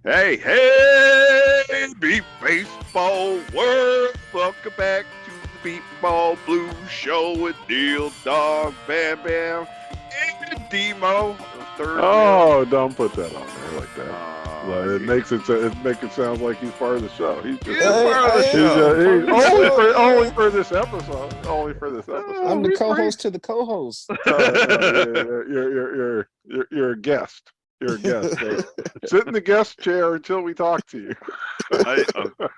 Hey, hey, Beat Baseball World. Welcome back to the Beat Ball Blues Show with Neil, Dog, Bam Bam, and Demo, the third wheel. Oh, don't put that on there like that. Oh, Like, it makes it sound like he's part of the show. He's he just is part of the he's, show. only for this episode. Only for this episode. I'm the He's co-host to the co-host. No, you're a guest. You're a guest. So sit in the guest chair until we talk to you.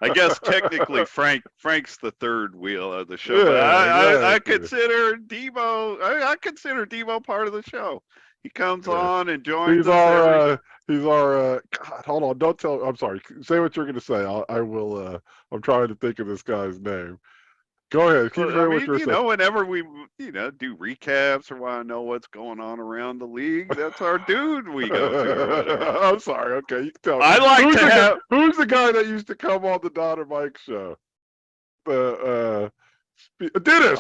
I guess technically Frank's the third wheel of the show, Yeah, but I exactly. consider Demo I consider Demo part of the show. He comes Yeah. on and joins He's us every. he's our God, hold on, don't tell. I'm sorry. Say what you're gonna say. I will. I'm trying to think of this guy's name. Go ahead. Keep Well, I saying what mean, you're saying. whenever we, do recaps or want to know what's going on around the league, that's our dude we go to or whatever. I'm sorry. Okay, you can tell me. I like to have. Who's the guy that used to come on the Don and Mike show? Dennis.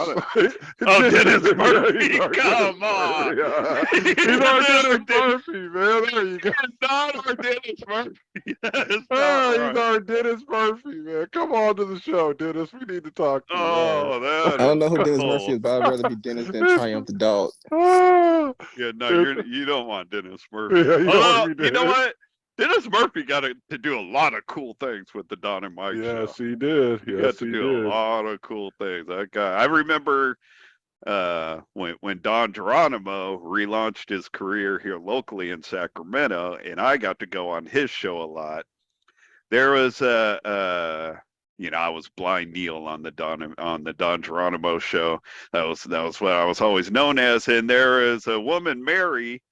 Dennis Murphy. He's our Come Dennis on. Murphy. Yeah. He's our Dennis Murphy, man. There you go. Not our Dennis Murphy. That's He's not right. our Dennis Murphy, man. Come on to the show, Dennis. We need to talk to you. Oh, that I don't know who is Dennis cool. Murphy is, but I'd rather be Dennis than Triumph the dog. Ah, Yeah, no, It's- you don't want Dennis Murphy. yeah, you don't Although, want to be you know Dennis. what? Dennis Murphy got to do a lot of cool things with the Don and Mike show. Yes, he did. He got Yes, to he do did. a lot of cool things. That guy. I remember when Don Geronimo relaunched his career here locally in Sacramento, and I got to go on his show a lot. There was I was Blind Neil on the Don Geronimo show. That was what I was always known as. And there is a woman, Mary,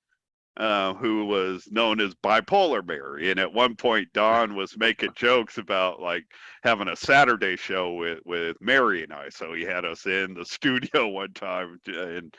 who was known as Bipolar Mary. And at one point, Don was making jokes about like having a Saturday show with Mary and I. So he had us in the studio one time, and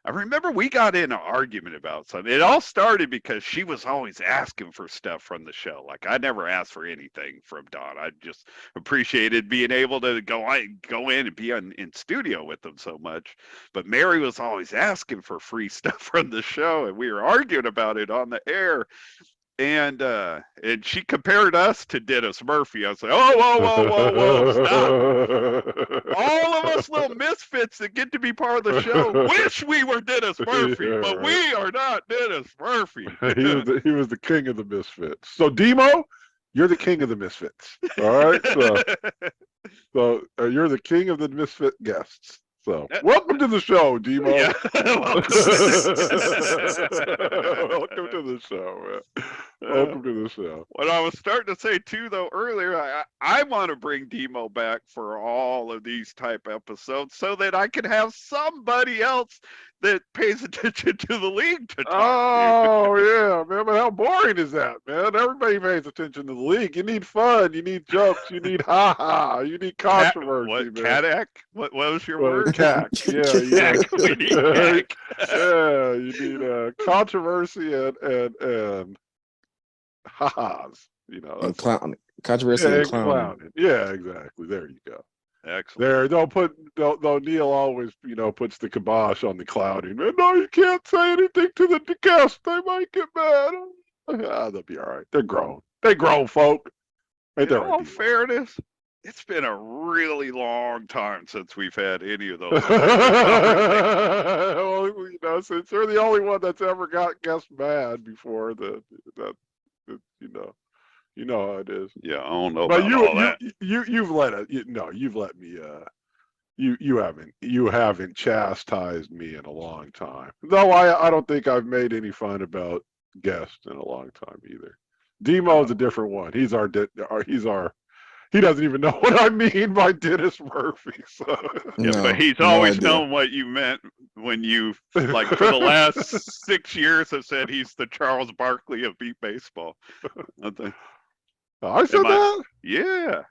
I remember we got in an argument about something. It all started because she was always asking for stuff from the show. Like I never asked for anything from Don. I just appreciated being able to go in and be in studio with them so much. But Mary was always asking for free stuff from the show, and we were arguing about it on the air. And she compared us to Dennis Murphy. I was like, oh, whoa, stop. All of us little misfits that get to be part of the show wish we were Dennis Murphy, Yeah, but right. we are not Dennis Murphy. He was the king of the misfits. So Demo, you're the king of the misfits. All right. So you're the king of the misfit guests. So welcome to the show, Demo. Yeah. Welcome to the show, man. Welcome to the show. What I was starting to say too, though, earlier, I want to bring Demo back for all of these type episodes so that I can have somebody else that pays attention to the league to talk Oh yeah, man. But how boring is that, man? Everybody pays attention to the league. You need fun. You need jokes. You need ha ha. You need controversy, What, man. Cadak? What was your Well, word? cack. Yeah, yeah. Cack. We need cack. Yeah, you need controversy and ha-has. You know, And that's clown, controversy yeah, and and clowning. clowning. Yeah, exactly. There you go. Excellent. There, don't Neil always, puts the kibosh on the clowning. No, you can't say anything to the guests. They might get mad. They'll be all right. They're grown. They grown folk. Ain't In that right, all Neil? fairness, it's been a really long time since we've had any of those. Well, since you're the only one that's ever got guests mad before, that you know how it is. Yeah, I don't know But about all that. you've let it. You've let me. You haven't chastised me in a long time. Though I don't think I've made any fun about guests in a long time either. Demo's a different one. He doesn't even know what I mean by Dennis Murphy. So. Yeah, No, but he's no always idea. known what you meant when you, like, for the last 6 years have said he's the Charles Barkley of beat baseball. I said Am I- that? Yeah,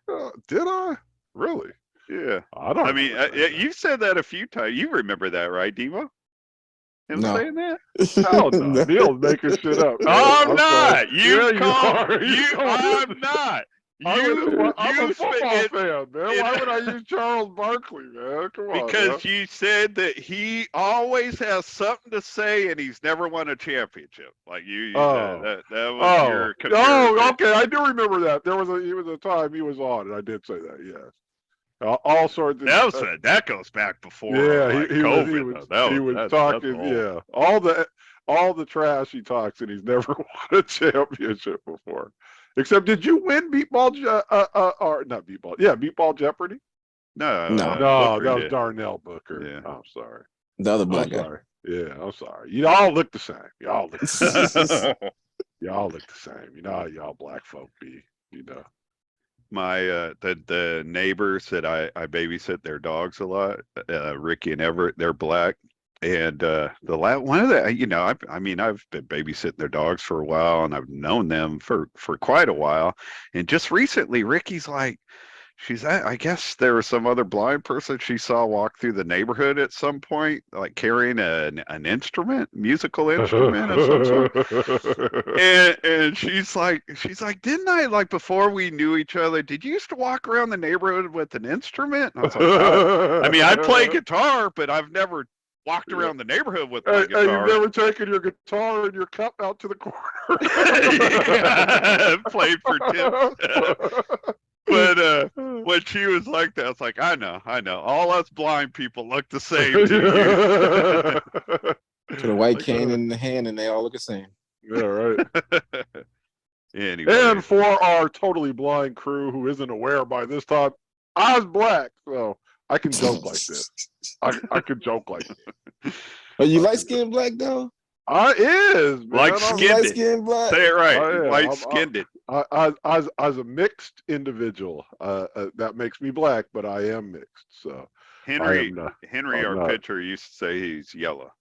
Did I? Really? yeah. I don't. I mean, you said that a few times. You remember that, right, Demo? Him No. saying that? Hell no. Neil's making shit up. I'm sorry. not. You Yeah, called. are. I'm not. I'm a you football spent fan, man. Why would I use Charles Barkley, man? Come on, because man. you said that he always has something to say and he's never won a championship. Like Oh. that was your Oh, comparison. okay. I do remember that. There was a time he was on, and I did say that. Yes, all sorts of. That goes back before Yeah, like he COVID. was Though. he was That's talking. old. Yeah, all the trash he talks, and he's never won a championship before. Except, did you win or not Beatball? Yeah, Beatball Jeopardy. No, No, No, Booker that was did. Darnell Booker. Yeah. I'm sorry. the other I'm black guy. sorry. Yeah, I'm sorry. You all look the same. Y'all look the same. Y'all look the same. You know how y'all black folk be. You know. My the neighbors that I babysit their dogs a lot, Ricky and Everett, they're black. And one of the I mean I've been babysitting their dogs for a while and I've known them for quite a while. And just recently Ricky's like, I guess there was some other blind person she saw walk through the neighborhood at some point, like carrying an musical instrument of some sort. And she's like, didn't I, like, before we knew each other, did you used to walk around the neighborhood with an instrument? And I was like, I mean, I play guitar, but I've never walked around the neighborhood with my Hey, you've guitar. never taken your guitar and your cup out to the corner. Yeah, played for tips. But when she was like that, I was like, I know. All us blind people look the same to you. To the white cane in the hand, and they all look the same. Yeah, right. Anyway. And for our totally blind crew who isn't aware by this time, I was black, so I can joke like this. I could joke like this. Are you light skinned black though? I is, man. Light Light skinned. skinned black. Say it right. Oh, yeah. Light skinned it. As a mixed individual, that makes me black, but I am mixed. So Henry, I'm our not. pitcher, used to say he's yellow.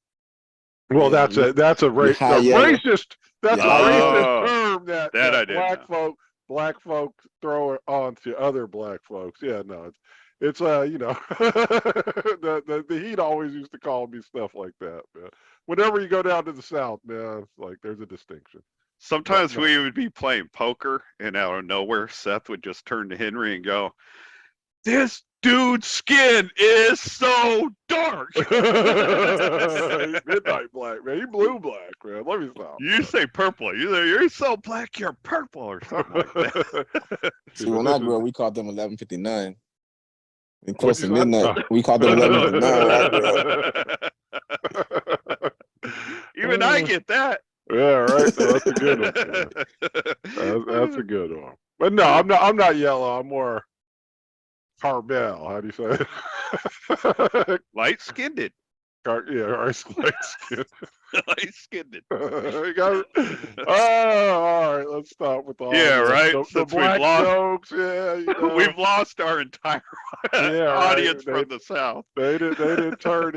Well, Yeah, that's a racist. That's a racist term that I didn't know. black folk throw it onto other black folks. Yeah, no, it's the Heat always used to call me stuff like that, man. Whenever you go down to the South, man, it's like there's a distinction. Sometimes we would be playing poker, and out of nowhere, Seth would just turn to Henry and go, "This dude's skin is so dark." Midnight black, man. He blue black, man. Let me stop. You say purple. You're so black, you're purple, or something like that. See, when I grew up, we called them 11:59. And close to midnight, we called them 11:59. Even I get that. Yeah, right. So that's a good one. That's a good one. But no, I'm not yellow. I'm more caramel. How do you say it? Light skinned it. Light skin. Light skinned it. All right. Let's stop with all right. the black jokes. Yeah, we've lost our entire audience from the South. They didn't tune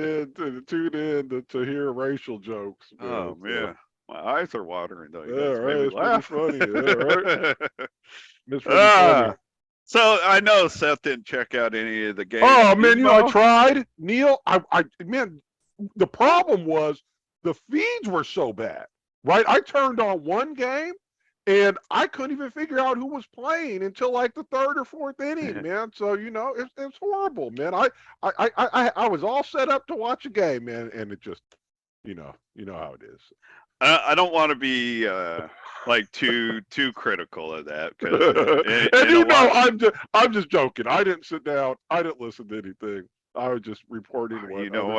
in to hear racial jokes. Man, oh man, my eyes are watering though. Yeah, right. It's laugh. Pretty funny. Yeah, right. Funny. So I know Seth didn't check out any of the games. Oh man, I tried. Neil, man, the problem was the feeds were so bad, right? I turned on one game and I couldn't even figure out who was playing until like the third or fourth inning, man. So it's horrible, man. I was all set up to watch a game, man, and it just, you know how it is. I don't want to be like too critical of that, I'm just joking. I didn't sit down. I didn't listen to anything. I was just reporting what people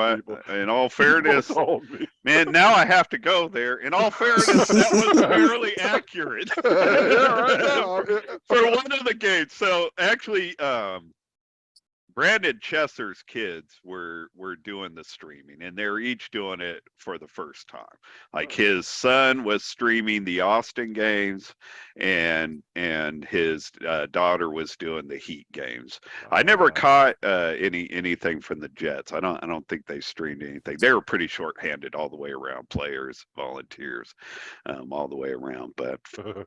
in all fairness, man, now I have to go there. In all fairness, that was fairly accurate. For one of the games. So actually, Brandon Chesser's kids were doing the streaming, and they're each doing it for the first time. Like his son was streaming the Austin games, and his daughter was doing the Heat games. I never caught anything from the Jets. I don't think they streamed anything. They were pretty short-handed all the way around, players, volunteers, all the way around. But so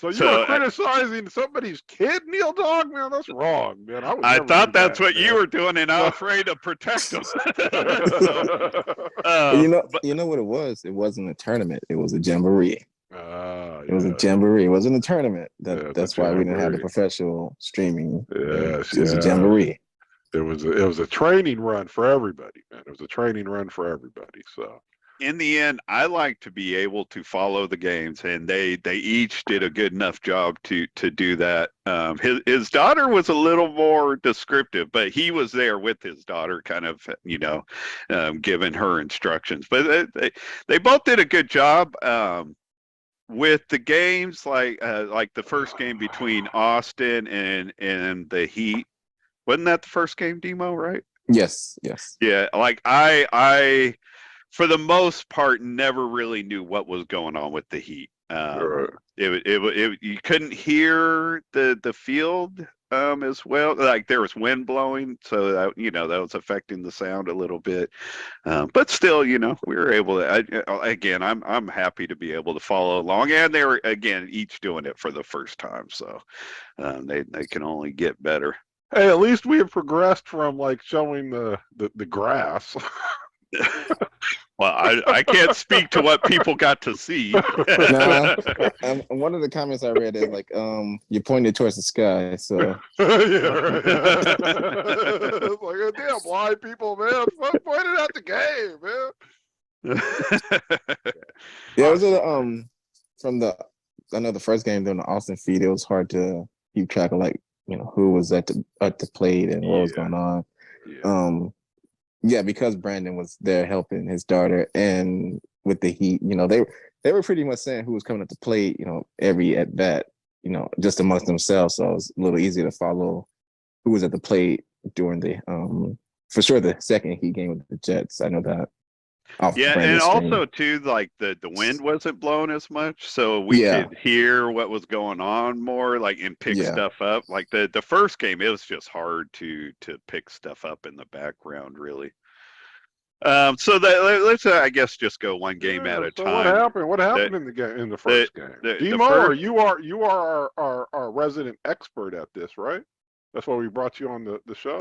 you were criticizing somebody's kid, Neil Dog? Man, that's wrong, man. I thought that's what you were doing, and I was afraid to protect them. You know what it was? It wasn't a tournament. It was a jamboree. Yeah. It was a jamboree. It wasn't a tournament. Yeah, That's why we didn't have the jamboree. professional streaming. Yes, It was a yes. jamboree. It was a training run for everybody, man. It was a training run for everybody. So in the end, I like to be able to follow the games, and they each did a good enough job to do that. His daughter was a little more descriptive, but he was there with his daughter, kind of giving her instructions. But they both did a good job. With the games, like the first game between Austin and the Heat, wasn't that the first game, Demo? Right? Yes, yes. Yeah, like I for the most part never really knew what was going on with the Heat. You couldn't hear the field as well. Like there was wind blowing, so that that was affecting the sound a little bit. But still, we were able to. Again, I'm happy to be able to follow along, and they were again each doing it for the first time, so they can only get better. hey, at least we have progressed from like showing the grass. Well, I can't speak to what people got to see. Nah, one of the comments I read is like, you pointed towards the sky, so Yeah, right. It's like, damn, blind people, man. Fuck pointed at the game, man. yeah, it was from the I know the first game during the Austin feed, it was hard to keep track of like who was at the plate and what was going on. Yeah. Yeah, because Brandon was there helping his daughter, and with the Heat, they were pretty much saying who was coming at the plate, every at bat, just amongst themselves. So it was a little easier to follow who was at the plate during the for sure the second Heat game with the Jets. I know that. Yeah, and also too, like the wind wasn't blowing as much, so we could hear what was going on more, like and pick stuff up. Like the first game, it was just hard to pick stuff up in the background, really. So let's I guess just go one game at a time. What happened? What happened in the first game? Demo, you are our resident expert at this, right? That's why we brought you on the show.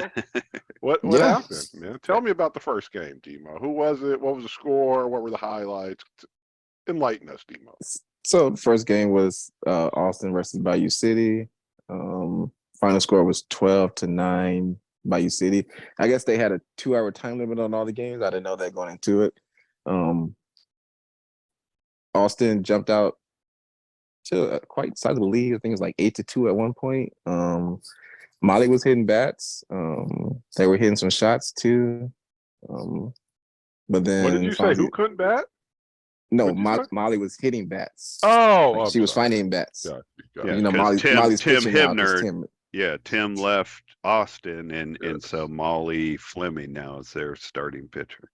What happened, man? Tell me about the first game, Demo. Who was it? What was the score? What were the highlights? Enlighten us, Demo. So the first game was Austin versus Bayou City. Final score was 12-9 Bayou City. I guess they had a 2-hour time limit on all the games. I didn't know that going into it. Austin jumped out to a quite sizable lead. I think it was like 8-2 at one point. Molly was hitting bats. They were hitting some shots too. But then what did you say? Who couldn't bat? No, Molly was hitting bats. Oh, like she was finding bats. Yeah, Molly's Tim Hibner. Yeah, Tim left Austin, and so Molly Fleming now is their starting pitcher.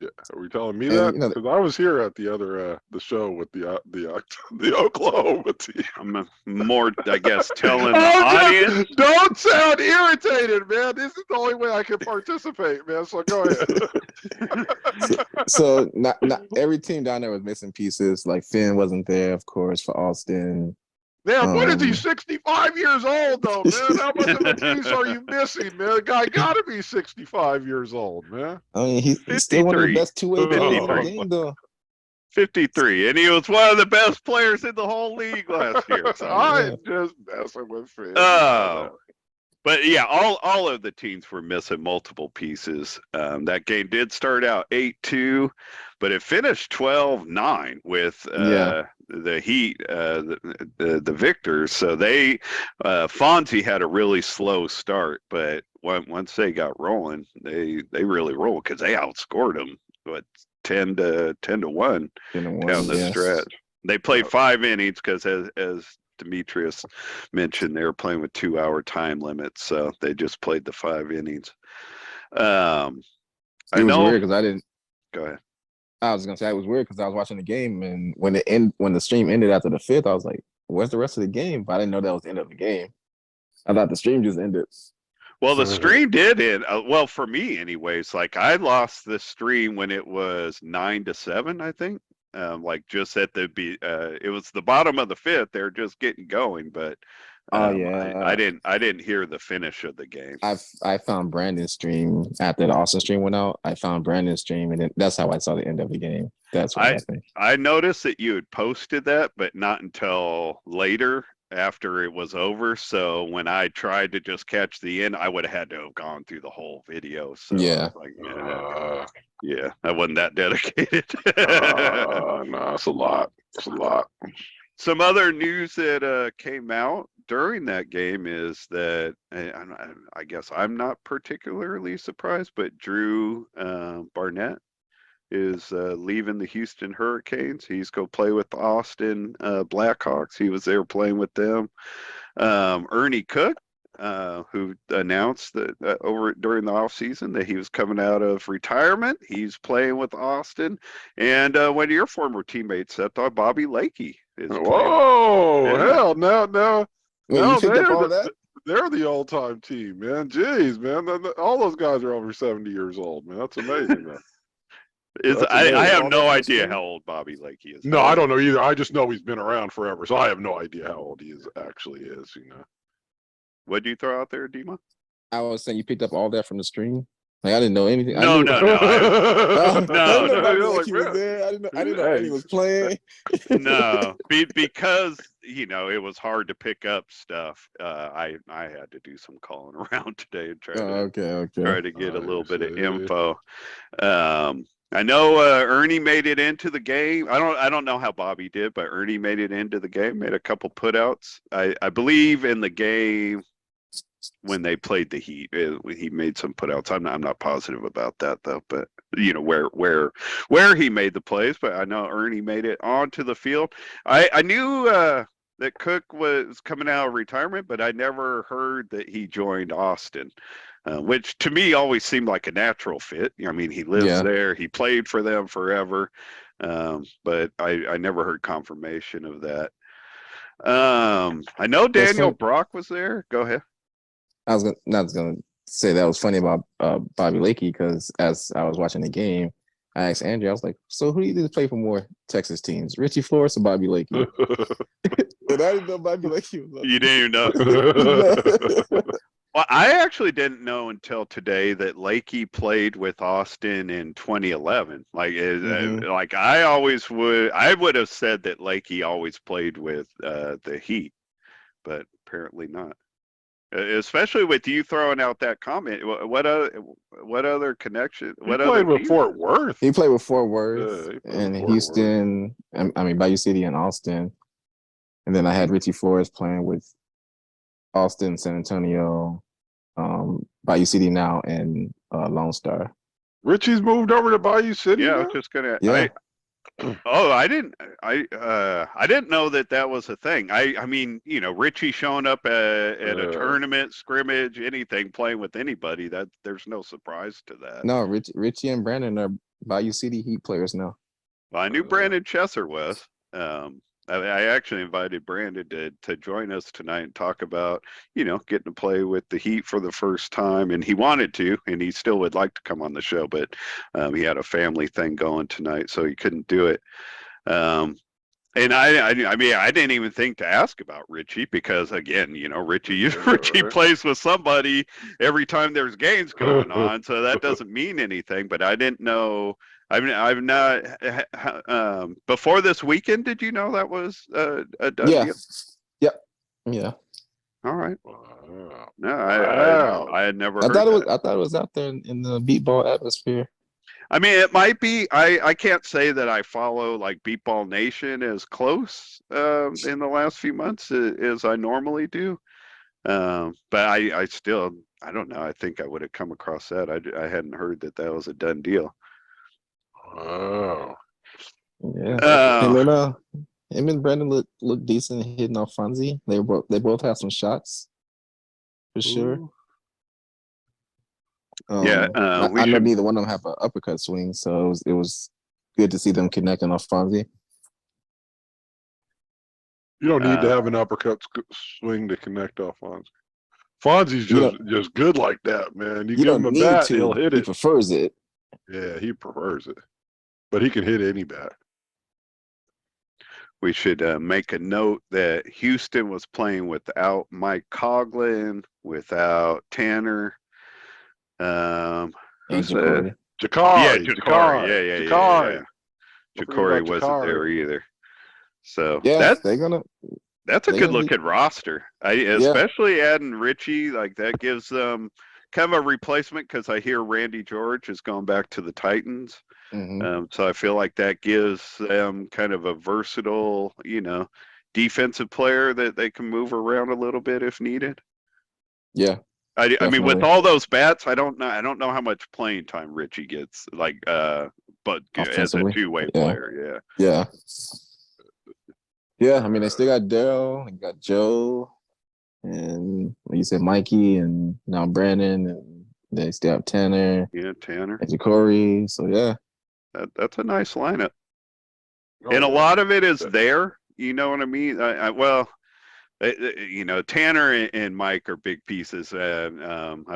Yeah, are we telling me that? Because I was here at the other the show with the Oklahoma team. I'm more, I guess, telling the audience. Don't sound irritated, man. This is the only way I can participate, man. So go ahead. so not every team down there was missing pieces. Like Finn wasn't there, of course, for Austin. Man, what is he, 65 years old, though, man? How much of a piece are you missing, man? The guy got to be 65 years old, man. I mean, he's still one of the best two-way players in the game, though. 53, and he was one of the best players in the whole league last year. So. I'm just messing with Finn. But yeah, all of the teams were missing multiple pieces. That game did start out 8-2, but it finished 12-9 with the Heat, the victors. So Fonzie had a really slow start, but once they got rolling, they really rolled because they outscored them, 10-1 down the stretch. They played 5 innings because as Demetrius mentioned, they were playing with 2-hour time limits, so they just played the 5 innings. It was weird because I didn't. Go ahead. I was gonna say it was weird because I was watching the game, and when the stream ended after the 5th, I was like, "Where's the rest of the game?" But I didn't know that was the end of the game. I thought the stream just ended. Well, the stream did end. Well, for me, anyways. Like I lost the stream when it was 9-7, I think. Like just at it was the bottom of the 5th. They're just getting going, but Oh I yeah. didn't hear the finish of the game. I found Brandon's stream after the Austin stream went out. I found Brandon's stream, and then that's how I saw the end of the game. That's what I happened. I noticed that you had posted that, but not until later after it was over. So when I tried to just catch the end, I would have had to have gone through the whole video. So I Yeah. was like, Uh, yeah, I wasn't that dedicated. no, it's a lot. It's a lot. Some other news that came out during that game is that I guess I'm not particularly surprised, but Drew Barnett is leaving the Houston Hurricanes. He's going to play with the Austin Blackhawks. He was there playing with them. Ernie Cook, who announced that over during the offseason that he was coming out of retirement, he's playing with Austin. And one of your former teammates, Bobby Lakey, is playing. Whoa, Yeah. hell, now Wait, you picked up all that? they're the all-time team, man. Jeez, man, all those guys are over 70 years old, man. That's amazing, man. That's I amazing. have All no that from idea school? how old Bobby Lakey is. No, I don't know either. I just know he's been around forever, so I have no idea how old he actually is. What'd you throw out there, Dima? I was saying you picked up all that from the stream. Like I didn't know anything. I No, knew, no, no. I No, didn't know no. Bobby You're Lakey like, was man, there. I didn't know Ernie was playing. No, because it was hard to pick up stuff. I had to do some calling around today and Oh, okay. try to get a little bit of see. info. I know Ernie made it into the game. I don't know how Bobby did, but Ernie made it into the game. Made a couple putouts. I believe in the game when they played the Heat, he made some putouts. I'm not positive about that though, but where he made the plays. But I know Ernie made it onto the field. I knew that Cook was coming out of retirement, but I never heard that he joined Austin. Which to me always seemed like a natural fit. I mean, he lives Yeah. there. He played for them forever, but I never heard confirmation of that. I know Daniel Brock was there. Go ahead. I was gonna say that was funny about Bobby Lakey because as I was watching the game, I asked Andrew, I was like, "So who do you think play for more Texas teams, Richie Flores or Bobby Lakey?" And I didn't know Bobby Lakey was. You didn't even know. Well, I actually didn't know until today that Lakey played with Austin in 2011. Like I would have said that Lakey always played with the Heat, but apparently not. Especially with you throwing out that comment. What other connection? He played with Fort Worth. He played with Fort Worth and Houston. I mean Bayou City and Austin, and then I had Richie Flores playing with Austin, San Antonio, Bayou City now, and Lone Star. Richie's moved over to Bayou City. Yeah, now? I was just gonna. Yeah. I didn't know that was a thing. I mean, Richie showing up at a tournament, scrimmage, anything, playing with anybody. That there's no surprise to that. No, Richie and Brandon are Bayou City Heat players now. Well, I knew Brandon Chesser was. I actually invited Brandon to join us tonight and talk about, getting to play with the Heat for the first time. And he wanted to, and he still would like to come on the show, but he had a family thing going tonight, so he couldn't do it. And I mean, I didn't even think to ask about Richie because, again, Richie plays with somebody every time there's games going on, so that doesn't mean anything. But I didn't know. I mean, I've not. Before this weekend, did you know that was a done deal? Yep. Yeah. All right. Wow. No, I had never. I thought it was out there in the beat ball atmosphere. I mean, it might be. I can't say that I follow like Beat Ball Nation as close in the last few months as I normally do. But I still, I don't know. I think I would have come across that. I hadn't heard that was a done deal. Oh. Yeah. Him and Brandon look decent hitting off Fonzie. They both have some shots for sure. Yeah, I know neither one of them have an uppercut swing, so it was good to see them connecting off Fonzie. You don't need to have an uppercut swing to connect off Fonzie. Fonzie's just good like that, man. You give him a bat, he'll hit it. He prefers it. Yeah, he prefers it, but he can hit any bat. we should make a note that Houston was playing without Mike Coughlin, without Tanner. And Who's Ja'Cory. yeah, Jakari, Ja'Cory. Jakari, Jakari. Yeah. Don't forget Ja'Cory about wasn't Jakari. there either. So Yeah, that's they're a good gonna be looking roster. yeah. Especially adding Richie, like that gives them kind of a replacement because I hear Randy George has gone back to the Titans. Hmm. So I feel like that gives them kind of a versatile, defensive player that they can move around a little bit if needed. Yeah, I mean, with definitely. all those bats, I don't know how much playing time Richie gets, like, but as a Offensively. two-way Yeah. player, Yeah. Yeah. I mean, they Uh, still got Daryl, and got Joe, and like you said, Mikey, and now Brandon, and they still have Tanner yeah, Tanner. and Ja'Cory. So yeah. That's a nice lineup, oh and a yeah. lot of it is there. You know what I mean? Well, Tanner and Mike are big pieces. I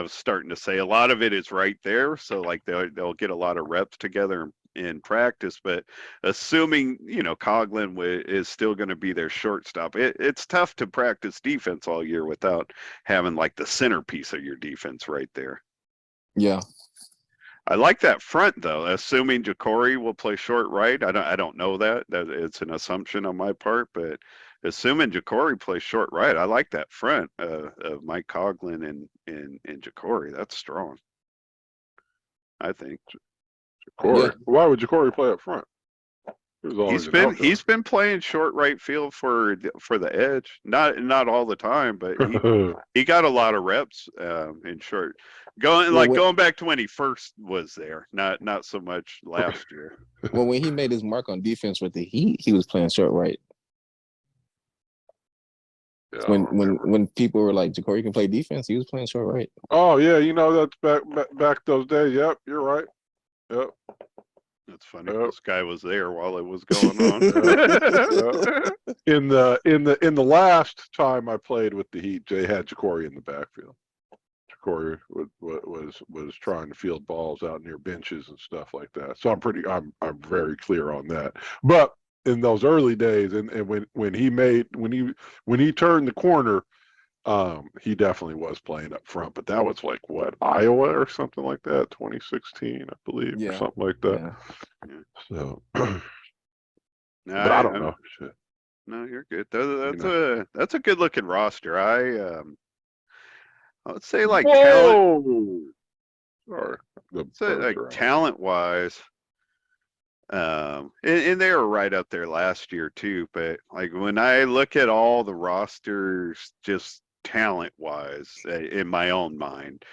was starting to say a lot of it is right there. So like they'll get a lot of reps together in practice. But assuming Coughlin is still going to be their shortstop, it's tough to practice defense all year without having like the centerpiece of your defense right there. Yeah. I like that front though. Assuming Ja'Cory will play short right, I don't know that. That it's an assumption on my part, but assuming Ja'Cory plays short right, I like that front of Mike Coughlin and Ja'Cory. That's strong. I think Yeah. Corey. Why would Jakari play up front? He was always an he's outfielder. been playing short right field for the edge. Not all the time, but he got a lot of reps in short. Well, Going back to when he first was there, not so much last year. when he made his mark on defense with the Heat, he was playing short right. Yeah, I When don't remember. when people were like, Ja'Cory can play defense, he was playing short right. Oh yeah, that's back those days. Yep, you're right. Yep, That's funny. yep, This guy was there while it was going on. yep, yep. In the last time I played with the Heat, Jay had Jakari in the backfield. Jakari was trying to field balls out near benches and stuff like that. So I'm very clear on that. But in those early days, and when he turned the corner, he definitely was playing up front. But that was like what, Iowa or something like that, 2016, I believe, or Yeah. something like that. Yeah. So, No, but I don't know. Shit. no, you're good. You know. That's a good looking roster. I would say like Whoa! Sorry, the birds are out. talent wise, and they were right up there last year too. But like when I look at all the rosters, just talent wise, in my own mind,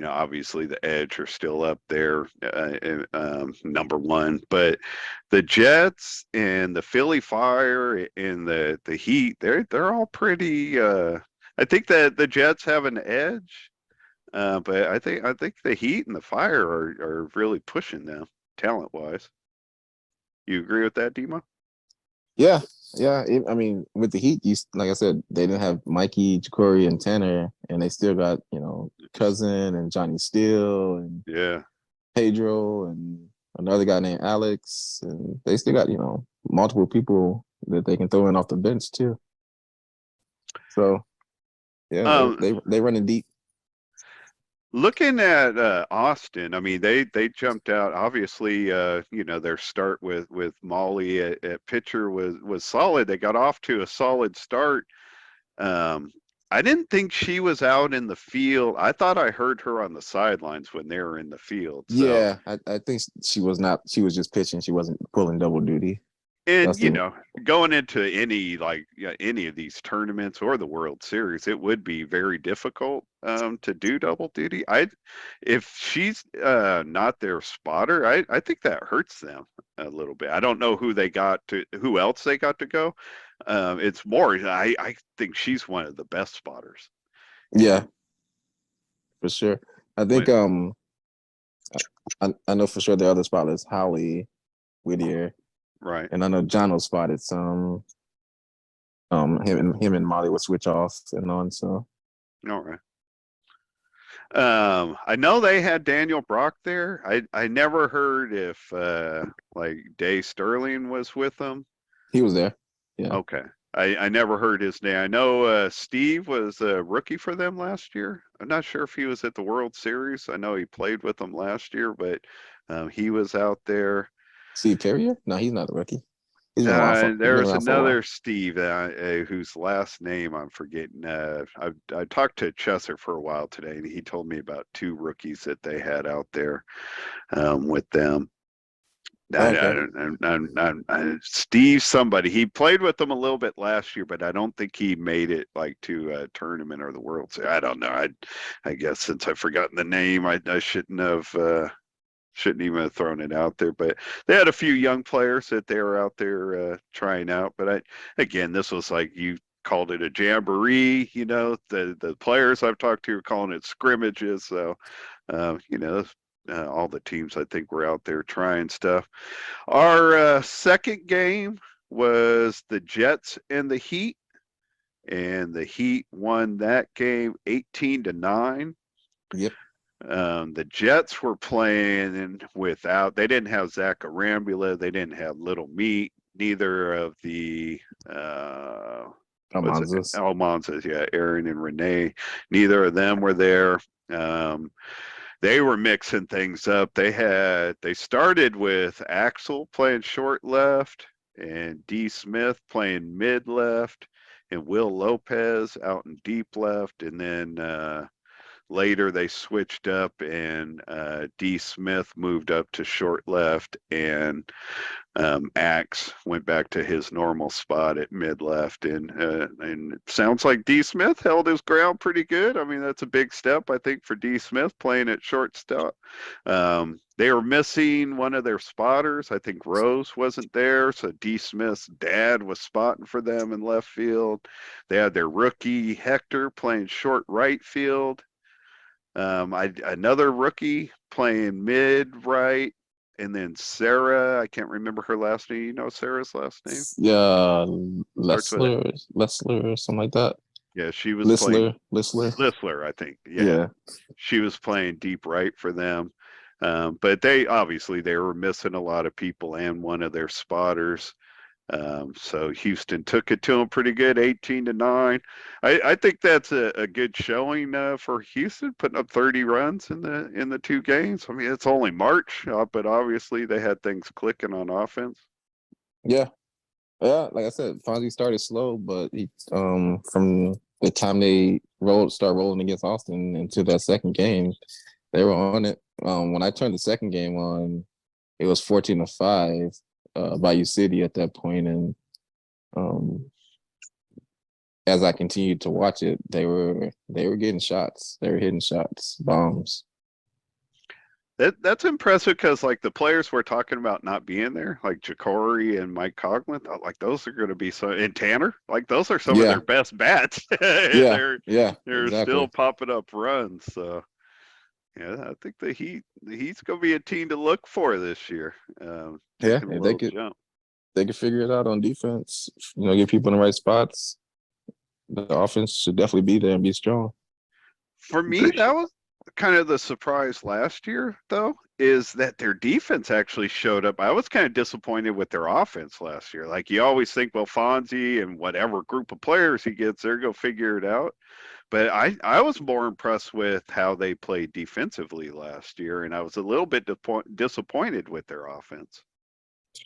obviously the Edge are still up there, number one. But the Jets and the Philly Fire and the Heat, they're all pretty. I think that the Jets have an edge. But I think the Heat and the Fire are really pushing them talent wise. You agree with that, Demo? Yeah. Yeah. I mean, with the Heat, like I said, they didn't have Mikey, Ja'Cory, and Tanner, and they still got, Cousin and Johnny Steele and Yeah. Pedro and another guy named Alex. And they still got, multiple people that they can throw in off the bench too. So yeah, Um, they running deep. Looking at Austin, I mean they jumped out. Obviously, their start with Molly at pitcher was solid. They got off to a solid start. Um, I didn't think she was out in the field. I thought I heard her on the sidelines when they were in the field. So, Yeah, I think she was not. She was just pitching. She wasn't pulling double duty. and That's the going into any of these tournaments or the World Series, it would be very difficult to do double duty. If she's not their spotter, I think that hurts them a little bit. I don't know who else they got to go. It's more. I think she's one of the best spotters. yeah, for sure. I think When, I know for sure the other spot is Holly Whittier, right. and I know John was spotted some. Him and Molly would switch off and on. So All right. I know they had Daniel Brock there. I never heard if like Day Sterling was with them. he was there. Yeah. Okay. I never heard his name. I know Steve was a rookie for them last year. I'm not sure if he was at the World Series. I know he played with them last year, but he was out there. Steve Perrier? No, he's not a rookie. He's been around for he's There been was around for a while. another Steve whose last name I'm forgetting. I talked to Chesser for a while today, and he told me about two rookies that they had out there with them. Okay. Steve somebody. He played with them a little bit last year, but I don't think he made it like to a tournament or the World Series. I don't know. I guess since I've forgotten the name, I shouldn't even have thrown it out there. But they had a few young players that they were out there trying out. But again, this was like you called it a jamboree. The players I've talked to are calling it scrimmages. So all the teams I think were out there trying stuff. Our second game was the Jets and the Heat, and the Heat won that game 18-9. Yep. The Jets were playing without. They didn't have Zach Arambula. They didn't have Little Meat. Neither of the Almanzas. Almanzas, yeah, Aaron and Renee. Neither of them were there. They were mixing things up. They started with Axel playing short left and D. Smith playing mid left and Will Lopez out in deep left. And then later they switched up and D. Smith moved up to short left and Axe went back to his normal spot at mid left, and it sounds like D. Smith held his ground pretty good. I mean, that's a big step, I think, for D. Smith playing at shortstop. They were missing one of their spotters. I think Rose wasn't there, so D. Smith's dad was spotting for them in left field. They had their rookie Hector playing short right field. Another rookie playing mid right. And then Sarah, I can't remember her last name. You know Sarah's last name? Yeah, Starts with it. Lessler, or something like that. Yeah, she was playing Lissler. I think. Yeah. She was playing deep right for them. But they were missing a lot of people and one of their spotters. So Houston took it to them pretty good, 18-9. I think that's a good showing for Houston, putting up 30 runs in the two games. I mean, it's only March, but obviously they had things clicking on offense. Yeah. Yeah, like I said, Fonzie started slow, but he from the time they start rolling against Austin into that second game, they were on it. When I turned the second game on, it was 14-5. Bayou City at that point, and as I continued to watch it, they were getting shots. They were hitting shots, bombs. That's impressive because like the players we're talking about not being there, like Jacory and Mike Coughlin, like those are going to be and Tanner, like those are some of their best bats. They're exactly. Still popping up runs. So yeah, I think the Heat's going to be a team to look for this year. If they could figure it out on defense, get people in the right spots, the offense should definitely be there and be strong. For me, that was kind of the surprise last year, though, is that their defense actually showed up. I was kind of disappointed with their offense last year. Like you always think, well, Fonzie and whatever group of players he gets, they're going to figure it out. But I was more impressed with how they played defensively last year, and I was a little bit disappointed with their offense.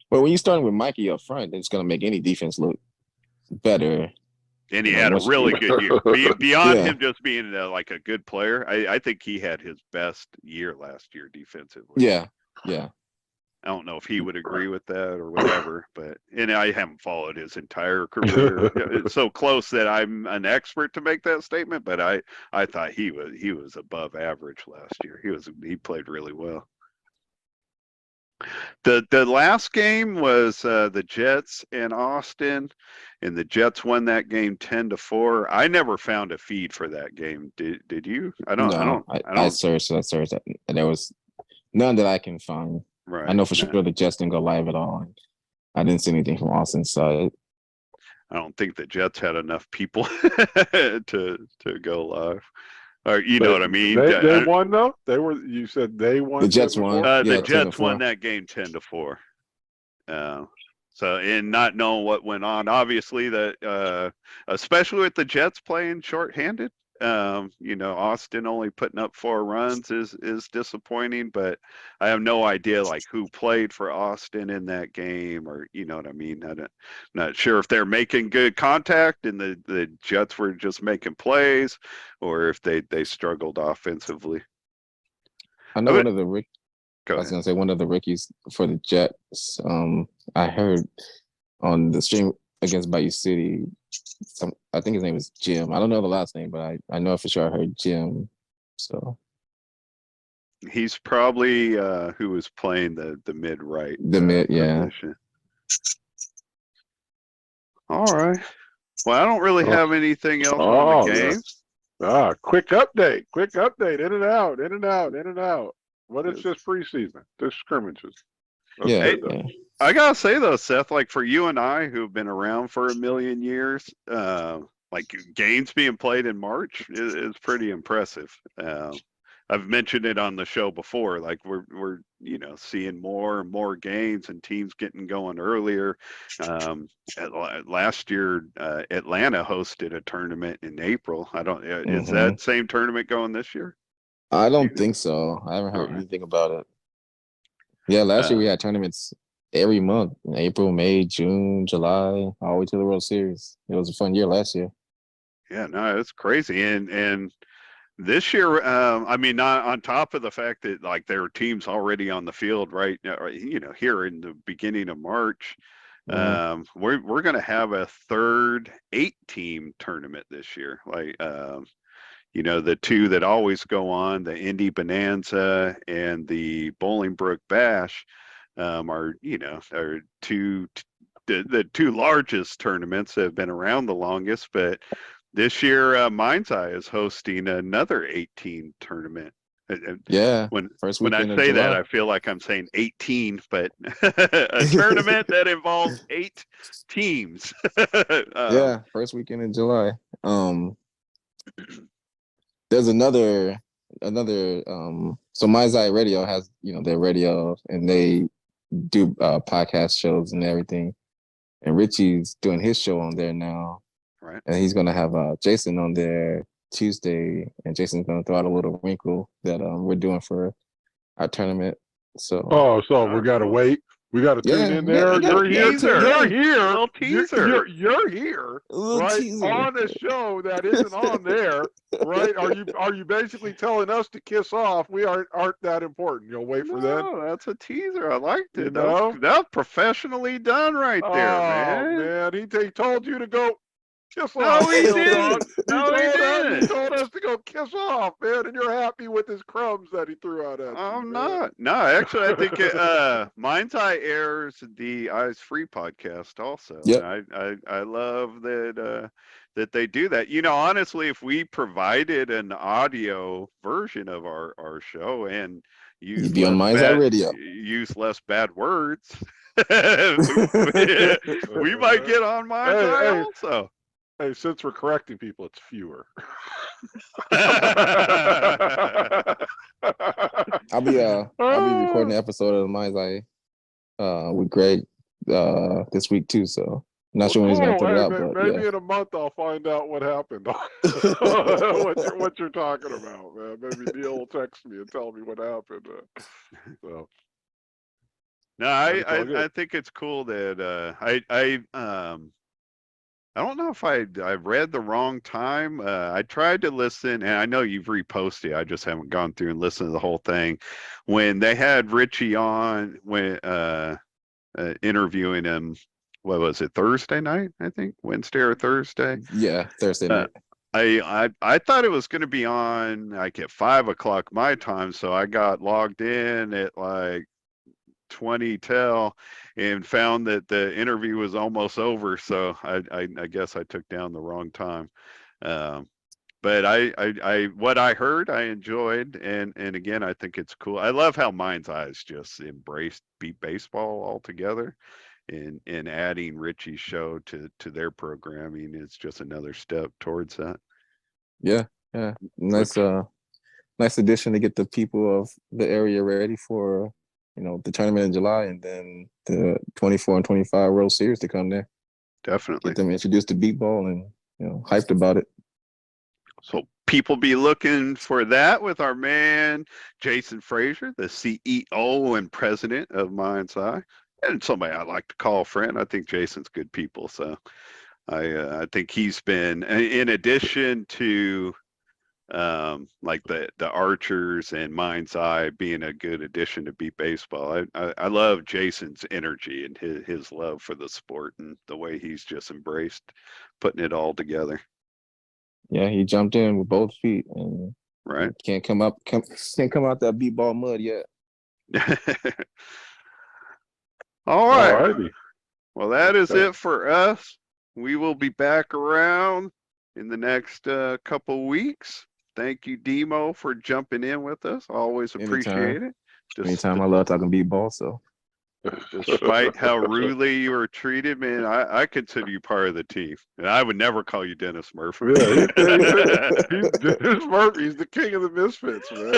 Well, when you start with Mikey up front, it's going to make any defense look better. And he had a really good year. Beyond him just being like a good player, I think he had his best year last year defensively. Yeah. I don't know if he would agree with that or whatever, and I haven't followed his entire career. It's so close that I'm an expert to make that statement, but I thought he was above average last year. He played really well. The last game was the Jets and Austin, and the Jets won that game 10-4. I never found a feed for that game. Did you? I searched, and there was none that I can find. Right. I know for sure the Jets didn't go live at all. I didn't see anything from Austin's side. I don't think the Jets had enough people to go live. Or you know what I mean? They won though. You said they won. The Jets won. The Jets won that game 10-4. So, and not knowing what went on, obviously that, especially with the Jets playing shorthanded, Austin only putting up 4 runs is disappointing, but I have no idea like who played for Austin in that game, or you know what I mean. Not sure if they're making good contact and the Jets were just making plays, or if they struggled offensively. I know one of the Go I was ahead. gonna say one of the rookies for the Jets. I heard on the stream against Bayou City, I think his name is Jim. I don't know the last name, but I know for sure I heard Jim. So He's probably who was playing the mid right the mid, yeah. position. All right. Well, I don't really have anything else on the games. Quick update. In and out, in and out, in and out. What is just preseason? Just scrimmages. Yeah, Hey, I gotta say though, Seth, like for you and I who've been around for a million years, like games being played in March is pretty impressive. I've mentioned it on the show before. Like we're seeing more and more games and teams getting going earlier. Last year, Atlanta hosted a tournament in April. I don't. Is that same tournament going this year? I don't think so. I haven't heard anything about it. Yeah, last year we had tournaments every month: April, May, June, July, all the way to the World Series. It was a fun year last year. Yeah, no, it's crazy, and this year, I mean, not on top of the fact that like there are teams already on the field right now, here in the beginning of March, we're going to have a third 8-team tournament this year. Like, the two that always go on, the Indy Bonanza and the Bolingbrook Bash, are two the two largest tournaments that have been around the longest, but this year, Mind's Eye is hosting another 18 tournament. Yeah, When first when I weekend of say that, July. I feel like I'm saying 18, but a tournament that involves 8 teams. Yeah, first weekend in July. There's another so My Zai Radio has their radio, and they do podcast shows and everything, and Richie's doing his show on there now, Right. and he's gonna have Jason on there Tuesday, and Jason's gonna throw out a little wrinkle that we're doing for our tournament. So so we gotta wait. We got to tune in there. You're here. You're here. Little teaser. You're here, a little right? teaser On a show that isn't on there, right? Are you basically telling us to kiss off? We aren't that important. You'll wait for that. No, that's a teaser. I liked it. You That know? was professionally done right there, Oh man. man, he told you to go kiss No, off, he Bill Dog. didn't. No, he He didn't. told us to go kiss off, man, and you're happy with his crumbs that he threw out at you. I'm Man. not. No, actually, I think Mind's Eye airs the Eyes Free podcast also. Yep. I love that they do that. Honestly, if we provided an audio version of our show and you'd be on My Zai Radio. use less bad words, we might get on Mind's Eye also. Hey, since we're correcting people, it's fewer. I'll be recording the episode of My Zai with Greg this week too. So I'm not sure when he's gonna put it out, but maybe in a month I'll find out what happened. what you're talking about, man. Maybe Neil will text me and tell me what happened. So. No, I think it's cool that I don't know if I read the wrong time. I tried to listen, and I know you've reposted. I just haven't gone through and listened to the whole thing. When they had Richie on, when interviewing him, what was it, Thursday night? I think Wednesday or Thursday. Yeah, Thursday night. I thought it was going to be on like at 5:00 my time, so I got logged in at like 20 till and found that the interview was almost over, so I guess I took down the wrong time. But I what I heard I enjoyed, and again I think it's cool. I love how Mind's Eyes just embraced beat baseball altogether, and adding Richie's show to their programming is just another step towards that. Yeah, nice addition to get the people of the area ready for the tournament in July, and then the 24 and 25 World Series to come there. Definitely. Get them introduced to beat ball and hyped about it. So people be looking for that with our man Jason Frazier, the CEO and president of Mind's Eye, and somebody I like to call a friend. I think Jason's good people, so I think he's been, in addition to like the Archers and Mind's Eye being a good addition to Beat Baseball. I love Jason's energy and his love for the sport and the way he's just embraced putting it all together. Yeah, he jumped in with both feet and Right. can't come out that beat ball mud yet. All right. Alrighty. Well, that is Okay. it for us. We will be back around in the next couple weeks. Thank you, Demo, for jumping in with us. Always appreciate it. Anytime I love talking beat ball, so. Despite how rudely you were treated, man, I consider you part of the team. And I would never call you Dennis Murphy. Yeah, he's Dennis Murphy. He's the king of the misfits, man.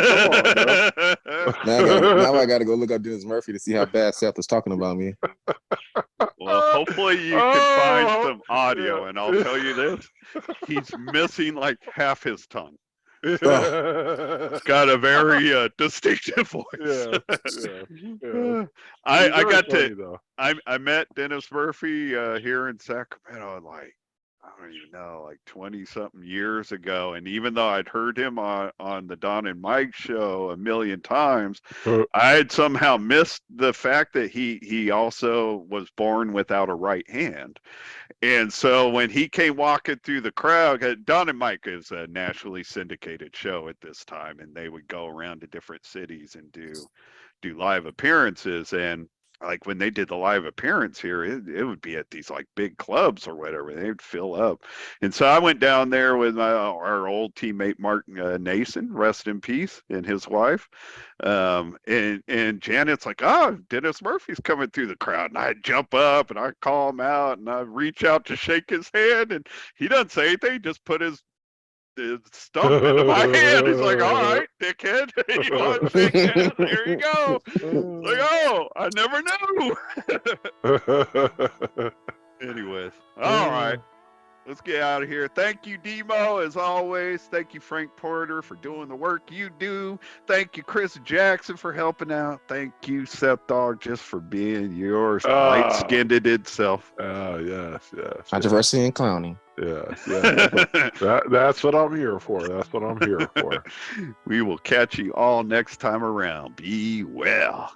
Come on, Now I got to go look up Dennis Murphy to see how bad Seth was talking about me. Well, hopefully you can find some audio, and I'll tell you this: he's missing like half his tongue. He's got a very distinctive voice. Yeah. I met Dennis Murphy here in Sacramento like, I don't even know, like 20 something years ago. And even though I'd heard him on the Don and Mike show a million times, I had somehow missed the fact that he also was born without a right hand. And so when he came walking through the crowd, Don and Mike is a nationally syndicated show at this time, and they would go around to different cities and do live appearances. And like when they did the live appearance here, it would be at these like big clubs or whatever. They'd fill up. And so I went down there with our old teammate Mark Nason, rest in peace, and his wife. And Janet's like, oh, Dennis Murphy's coming through the crowd. And I jump up and I call him out and I reach out to shake his hand, and he doesn't say anything, just put his stump into my hand. He's like, all right, dickhead. You want to shake hands? Here you go. Like, oh, I never knew. Anyways, all right. Let's get out of here. Thank you, Demo, as always. Thank you, Frank Porter, for doing the work you do. Thank you, Chris Jackson, for helping out. Thank you, Seth Dog, just for being your light-skinned self. Yes. Controversy and clowning. Yes. That's what I'm here for. We will catch you all next time around. Be well.